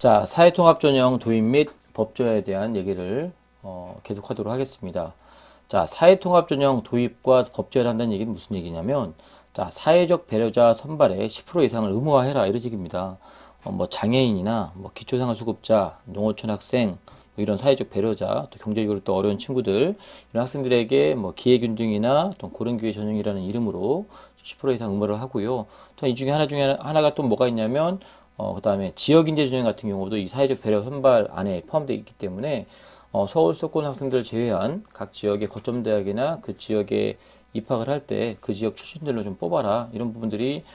자, 사회통합전형 도입 및 법조화에 대한 얘기를 계속하도록 하겠습니다. 자, 사회통합전형 도입과 법조화를 한다는 얘기는 무슨 얘기냐면, 자, 사회적 배려자 선발에 10% 이상을 의무화해라 이런 얘기입니다. 뭐 장애인이나 뭐 기초생활수급자, 농어촌 학생, 뭐 이런 사회적 배려자, 또 경제적으로 또 어려운 친구들, 이런 학생들에게 뭐 기회균등이나 또 고른기회 전형이라는 이름으로 10% 이상 의무를 하고요. 또 이 중에 하나가 또 뭐가 있냐면 그 다음에 지역인재 전형 같은 경우도 이 사회적 배려 선발 안에 포함되어 있기 때문에 서울 수도권 학생들 제외한 각 지역의 거점 대학이나 그 지역에 입학을 할 때 그 지역 출신들로 좀 뽑아라 이런 부분들이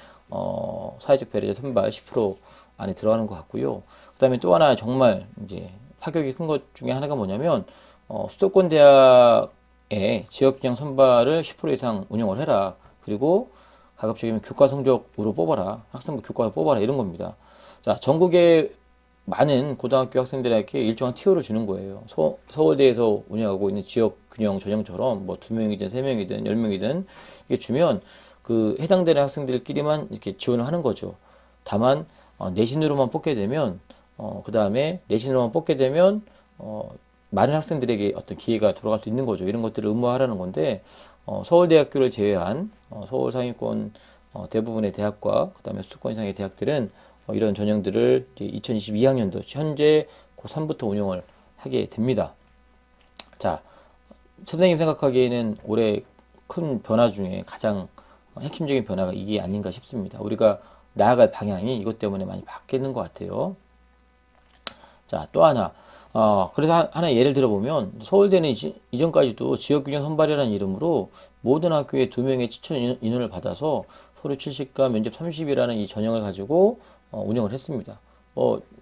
사회적 배려자 선발 10% 안에 들어가는 것 같고요. 그 다음에 또 하나 정말 이제 파격이 큰 것 중에 하나가 뭐냐면 수도권 대학의 지역 전형 선발을 10% 이상 운영을 해라. 그리고 가급적이면 교과 성적으로 뽑아라. 학생부 교과로 뽑아라. 이런 겁니다. 자, 전국의 많은 고등학교 학생들에게 일정한 티오를 주는 거예요. 서울대에서 운영하고 있는 지역 균형 전형처럼 뭐 2명이든 3명이든 10명이든 이게 주면 그 해당되는 학생들끼리만 이렇게 지원을 하는 거죠. 다만 내신으로만 뽑게 되면 그 다음에 내신으로만 뽑게 되면 많은 학생들에게 어떤 기회가 돌아갈 수 있는 거죠. 이런 것들을 의무화하라는 건데 서울대학교를 제외한 서울 상위권 대부분의 대학과 그다음에 수도권 이상의 대학들은 이런 전형들을 2022학년도 현재 고3부터 운영을 하게 됩니다. 자, 선생님 생각하기에는 올해 큰 변화 중에 가장 핵심적인 변화가 이게 아닌가 싶습니다. 우리가 나아갈 방향이 이것 때문에 많이 바뀌는 것 같아요. 자, 또 하나. 그래서 하나 예를 들어보면 서울대는 이전까지도 지역균형 선발이라는 이름으로 모든 학교에 2명의 추천 인원을 받아서 서류 70과 면접 30이라는 이 전형을 가지고 운영을 했습니다.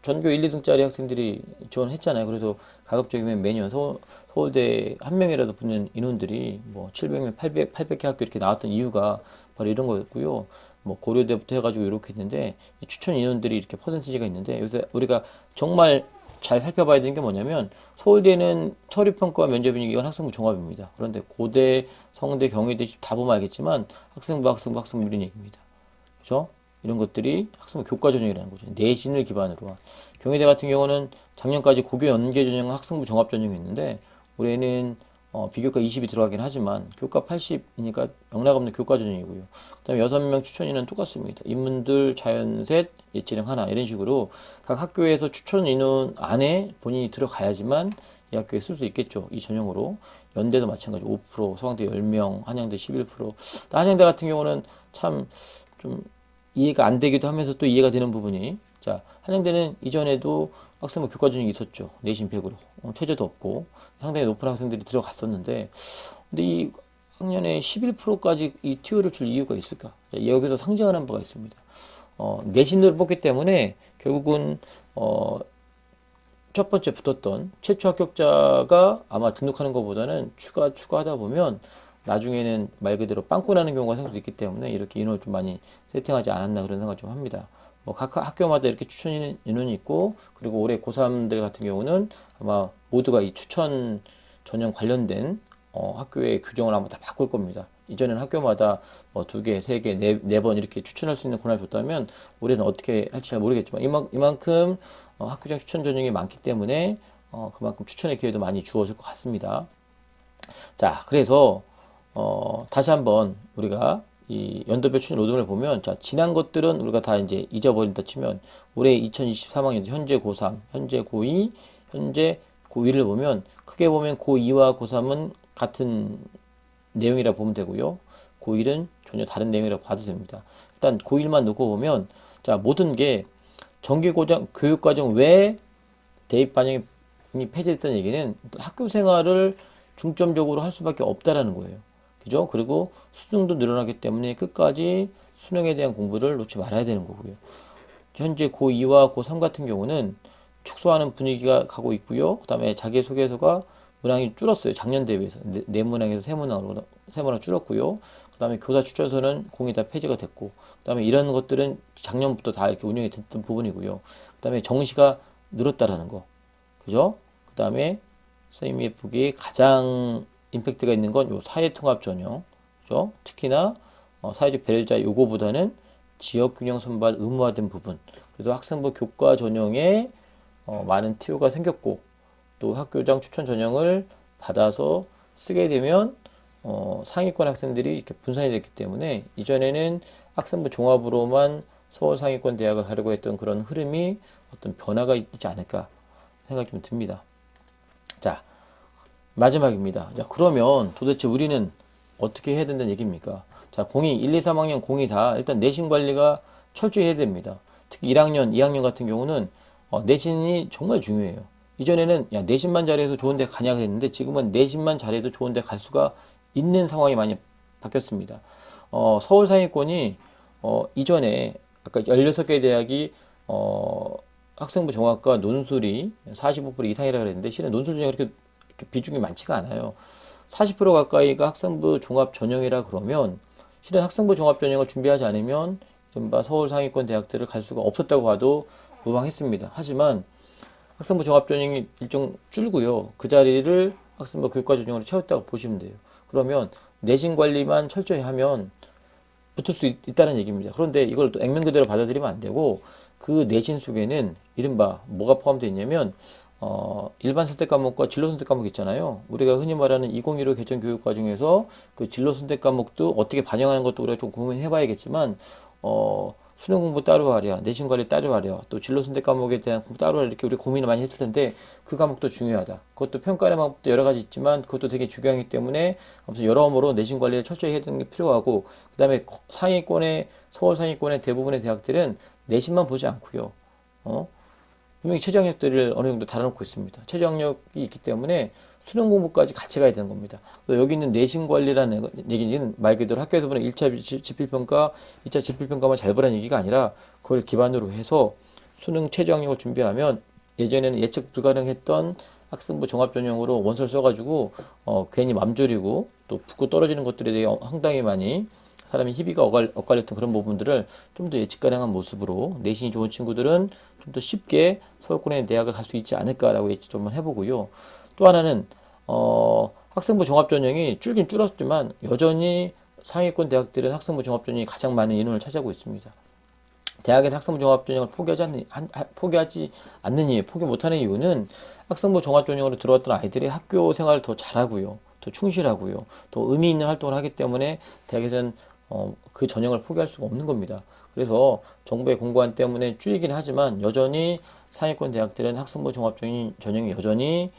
전교 1, 2등짜리 학생들이 지원했잖아요. 그래서 가급적이면 매년 서울대 한 명이라도 붙는 인원들이 뭐 700명, 800개 학교 이렇게 나왔던 이유가 바로 이런 거였고요. 뭐 고려대부터 해가지고 이렇게 했는데 추천 인원들이 이렇게 퍼센티지가 있는데 요새 우리가 정말 잘 살펴봐야 되는 게 뭐냐면 서울대는 서류평가와 면접이니 이건 학생부 종합입니다. 그런데 고대, 성대, 경희대 다 보면 알겠지만 학생부 이런 얘기입니다. 그죠? 이런 것들이 학생부 교과 전형이라는 거죠. 내신을 기반으로 한. 경희대 같은 경우는 작년까지 고교 연계 전형 학생부 종합 전형이 있는데 올해는 비교과 20이 들어가긴 하지만 교과 80이니까 영락없는 교과 전형이고요. 그다음에 6명 추천인은 똑같습니다. 인문들, 자연셋, 예체능 하나 이런 식으로 각 학교에서 추천 인원 안에 본인이 들어가야지만 이 학교에 쓸 수 있겠죠. 이 전형으로. 연대도 마찬가지 5%, 서강대 10명, 한양대 11%. 한양대 같은 경우는 참 좀 이해가 안 되기도 하면서 또 이해가 되는 부분이 자, 한양대는 이전에도 학생부 교과 전형이 있었죠. 내신 100으로. 최저도 없고 상당히 높은 학생들이 들어갔었는데 근데 이 학년에 11%까지 이 티오를 줄 이유가 있을까? 자, 여기서 상징하는 바가 있습니다. 내신으로 뽑기 때문에 결국은 첫 번째 붙었던 최초 합격자가 아마 등록하는 것보다는 추가하다 보면 나중에는 말 그대로 빵꾸 나는 경우가 생길 수 있기 때문에 이렇게 인원을 좀 많이 세팅하지 않았나 그런 생각 좀 합니다. 뭐 각 학교마다 이렇게 추천 인원이 있고 그리고 올해 고3들 같은 경우는 아마 모두가 이 추천 전형 관련된 학교의 규정을 아마 다 바꿀 겁니다. 이전에는 학교마다 뭐 2개, 3개, 네 번 이렇게 추천할 수 있는 권한을 줬다면 올해는 어떻게 할지 잘 모르겠지만 이만큼 학교장 추천 전형이 많기 때문에 그만큼 추천의 기회도 많이 주어질 것 같습니다. 자, 그래서 다시 한번 우리가 이 연도별 추천 로드맵을 보면 자, 지난 것들은 우리가 다 이제 잊어버린다 치면 올해 2023학년 현재 고3, 현재 고2, 현재 고1을 보면 크게 보면 고2와 고3은 같은 내용이라 보면 되고요. 고1은 전혀 다른 내용이라고 봐도 됩니다. 일단 고1만 놓고 보면 자, 모든 게 정기고정 교육과정 외에 대입 반영이 폐지됐다는 얘기는 학교 생활을 중점적으로 할 수밖에 없다라는 거예요. 그죠? 그리고 수능도 늘어나기 때문에 끝까지 수능에 대한 공부를 놓지 말아야 되는 거고요. 현재 고2와 고3 같은 경우는 축소하는 분위기가 가고 있고요. 그 다음에 자기소개서가 문항이 줄었어요. 작년 대비해서. 네 문항에서 세 문항 줄었고요. 그 다음에 교사 추천서는 공이 다 폐지가 됐고, 그 다음에 이런 것들은 작년부터 다 이렇게 운영이 됐던 부분이고요. 그 다음에 정시가 늘었다라는 거. 그죠? 그 다음에 선생님이 보기에 가장 임팩트가 있는 건 요 사회통합 전형. 그죠? 특히나 사회적 배려자 요거보다는 지역균형 선발 의무화된 부분. 그래서 학생부 교과 전형에 많은 TO가 생겼고 또 학교장 추천 전형을 받아서 쓰게 되면 상위권 학생들이 이렇게 분산이 됐기 때문에 이전에는 학생부 종합으로만 서울 상위권 대학을 가려고 했던 그런 흐름이 어떤 변화가 있지 않을까 생각이 좀 듭니다. 자, 마지막입니다. 자, 그러면 도대체 우리는 어떻게 해야 된다는 얘기입니까? 자, 02, 1, 2, 3학년 02 다 일단 내신 관리가 철저히 해야 됩니다. 특히 1학년, 2학년 같은 경우는 내신이 정말 중요해요. 이전에는 야, 내신만 잘해서 좋은 데 가냐 그랬는데 지금은 내신만 잘해도 좋은 데 갈 수가 있는 상황이 많이 바뀌었습니다. 서울 상위권이 이전에 아까 16개 대학이 학생부 종합과 논술이 45% 이상이라 그랬는데 실은 논술 중에 그렇게 비중이 많지가 않아요. 40% 가까이가 학생부 종합 전형이라 그러면 실은 학생부 종합 전형을 준비하지 않으면 이른바 서울 상위권 대학들을 갈 수가 없었다고 봐도 무방했습니다. 하지만 학생부 종합 전형이 일정 줄고요. 그 자리를 학생부 교육과 전형으로 채웠다고 보시면 돼요. 그러면 내신 관리만 철저히 하면 붙을 수 있다는 얘기입니다. 그런데 이걸 또 액면 그대로 받아들이면 안 되고 그 내신 속에는 이른바 뭐가 포함되어 있냐면 일반 선택 과목과 진로 선택 과목 있잖아요. 우리가 흔히 말하는 2015 개정 교육 과정에서 그 진로 선택 과목도 어떻게 반영하는 것도 우리가 좀 고민해 봐야겠지만 수능 공부 따로 하랴, 내신 관리 따로 하랴, 또 진로 선택 과목에 대한 공부 따로 하랴 이렇게 우리 고민을 많이 했을 텐데 그 과목도 중요하다. 그것도 평가하는 방법도 여러 가지 있지만 그것도 되게 중요하기 때문에 아무튼 여러모로 내신 관리를 철저히 해야 되는 게 필요하고 그다음에 상위권의 서울 상위권의 대부분의 대학들은 내신만 보지 않고요. 분명히 최저학력들을 어느 정도 달아놓고 있습니다. 최저학력이 있기 때문에 수능 공부까지 같이 가야 되는 겁니다. 여기 있는 내신 관리라는 얘기는 말 그대로 학교에서 보는 1차 지필평가, 2차 지필평가만 잘 보라는 얘기가 아니라 그걸 기반으로 해서 수능 최저학력을 준비하면 예전에는 예측 불가능했던 학생부 종합전형으로 원서를 써가지고 괜히 맘졸이고 또 붙고 떨어지는 것들에 대해 상당히 많이 사람이 희비가 엇갈렸던 그런 부분들을 좀 더 예측 가능한 모습으로 내신이 좋은 친구들은 좀 더 쉽게 서울권의 대학을 갈 수 있지 않을까라고 예측 좀 해보고요. 또 하나는 학생부 종합전형이 줄긴 줄었지만 여전히 상위권 대학들은 학생부 종합전형이 가장 많은 인원을 차지하고 있습니다. 대학에서 학생부 종합전형을 포기하지 않는 이유, 포기 못하는 이유는 학생부 종합전형으로 들어왔던 아이들이 학교 생활을 더 잘하고요. 더 충실하고요. 더 의미 있는 활동을 하기 때문에 대학에서는 그 전형을 포기할 수가 없는 겁니다. 그래서 정부의 공고안 때문에 줄이긴 하지만 여전히 상위권 대학들은 학생부 종합전형이 여전히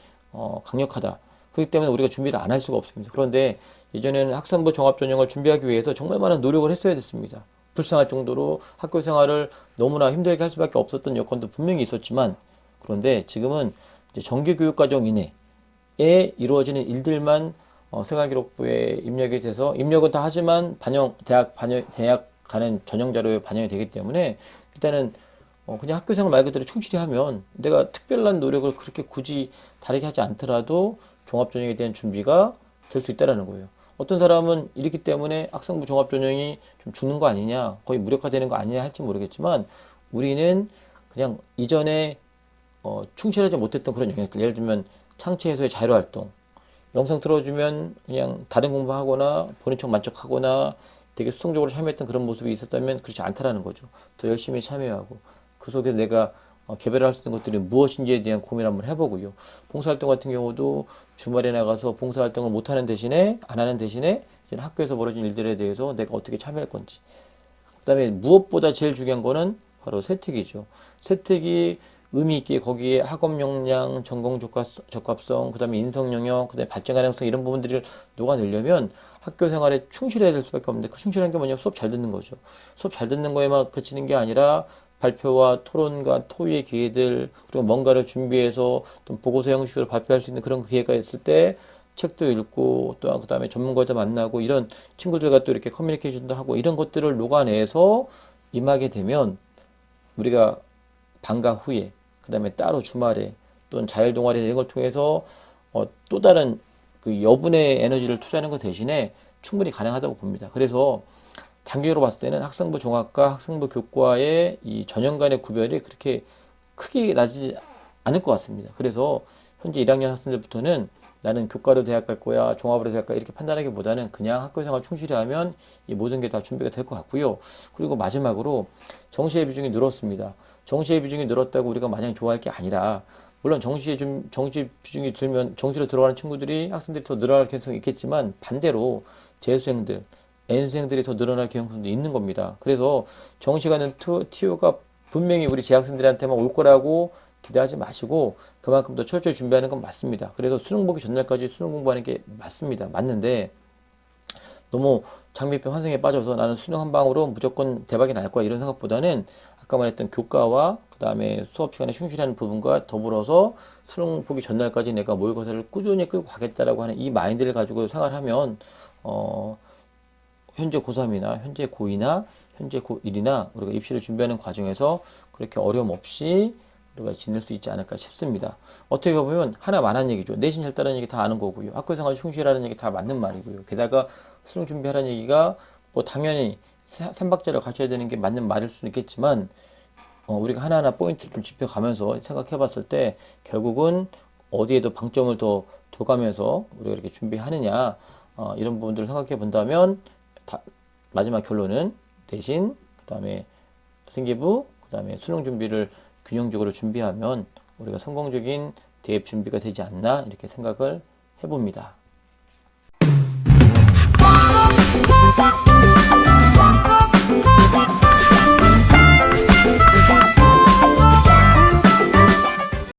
강력하다. 그렇기 때문에 우리가 준비를 안 할 수가 없습니다. 그런데 예전에는 학생부 종합전형을 준비하기 위해서 정말 많은 노력을 했어야 됐습니다. 불쌍할 정도로 학교 생활을 너무나 힘들게 할 수밖에 없었던 여건도 분명히 있었지만 그런데 지금은 이제 정규교육과정 이내에 이루어지는 일들만 생활기록부에 입력이 돼서 입력은 다 하지만 대학 가는 전형 자료에 반영이 되기 때문에 일단은 그냥 학교 생활 말 그대로 충실히 하면 내가 특별한 노력을 그렇게 굳이 다르게 하지 않더라도 종합전형에 대한 준비가 될 수 있다는 거예요. 어떤 사람은 이렇기 때문에 학생부 종합전형이 좀 죽는 거 아니냐, 거의 무력화되는 거 아니냐 할지 모르겠지만 우리는 그냥 이전에 충실하지 못했던 그런 영역들, 예를 들면 창체에서의 자율활동, 영상 틀어주면 그냥 다른 공부하거나 본인 척 만족하거나 되게 수성적으로 참여했던 그런 모습이 있었다면 그렇지 않다라는 거죠. 더 열심히 참여하고 그 속에서 내가 개발할 수 있는 것들이 무엇인지에 대한 고민 한번 해보고요. 봉사활동 같은 경우도 주말에 나가서 봉사활동을 못하는 대신에 안 하는 대신에 이제 학교에서 벌어진 일들에 대해서 내가 어떻게 참여할 건지. 그다음에 무엇보다 제일 중요한 거는 바로 세특이죠. 세특이 의미 있게 거기에 학업 역량, 전공 적합성, 그다음에 인성 영역, 그다음에 발전 가능성 이런 부분들을 녹아내려면 학교 생활에 충실해야 될 수밖에 없는데 그 충실한 게 뭐냐? 수업 잘 듣는 거죠. 수업 잘 듣는 거에만 그치는 게 아니라 발표와 토론과 토의의 기회들 그리고 뭔가를 준비해서 또 보고서 형식으로 발표할 수 있는 그런 기회가 있을 때 책도 읽고 또 그다음에 전문가도 만나고 이런 친구들과 또 이렇게 커뮤니케이션도 하고 이런 것들을 녹아내서 임하게 되면 우리가 방과 후에 그다음에 따로 주말에 또는 자율 동아리 이런 걸 통해서 또 다른 그 여분의 에너지를 투자하는 것 대신에 충분히 가능하다고 봅니다. 그래서 장기적으로 봤을 때는 학생부 종합과 학생부 교과의 이 전형 간의 구별이 그렇게 크게 나지 않을 것 같습니다. 그래서 현재 1학년 학생들부터는 나는 교과로 대학 갈 거야, 종합으로 대학 갈 거야 이렇게 판단하기보다는 그냥 학교 생활 충실히 하면 이 모든 게 다 준비가 될 것 같고요. 그리고 마지막으로 정시의 비중이 늘었습니다. 정시의 비중이 늘었다고 우리가 마냥 좋아할 게 아니라, 물론 정시 비중이 들면 정시로 들어가는 친구들이 학생들이 더 늘어날 가능성이 있겠지만, 반대로 재수생들, N수생들이 더 늘어날 가능성도 있는 겁니다. 그래서 정시 가는 TO가 분명히 우리 재학생들한테만 올 거라고 기대하지 마시고 그만큼 더 철저히 준비하는 건 맞습니다. 그래서 수능 보기 전날까지 수능 공부하는 게 맞습니다. 맞는데 너무 장밋빛 환상에 빠져서 나는 수능 한 방으로 무조건 대박이 날 거야 이런 생각보다는 아까 말했던 교과와 그 다음에 수업 시간에 충실하는 부분과 더불어서 수능 보기 전날까지 내가 모의고사를 꾸준히 끌고 가겠다라고 하는 이 마인드를 가지고 생활하면 현재 고3이나 현재 고2나 현재 고1이나 우리가 입시를 준비하는 과정에서 그렇게 어려움 없이 우리가 지낼 수 있지 않을까 싶습니다. 어떻게 보면 하나만한 얘기죠. 내신 잘 따라는 얘기 다 아는 거고요. 학교생활 충실하라는 얘기 다 맞는 말이고요. 게다가 수능 준비하라는 얘기가 뭐 당연히 삼박자를 갖춰야 되는 게 맞는 말일 수는 있겠지만 우리가 하나하나 포인트를 좀 짚어가면서 생각해 봤을 때 결국은 어디에도 방점을 더 둬가면서 우리가 이렇게 준비하느냐 이런 부분들을 생각해 본다면 마지막 결론은 내신, 그 다음에 생기부, 그 다음에 수능 준비를 균형적으로 준비하면 우리가 성공적인 대입 준비가 되지 않나 이렇게 생각을 해봅니다.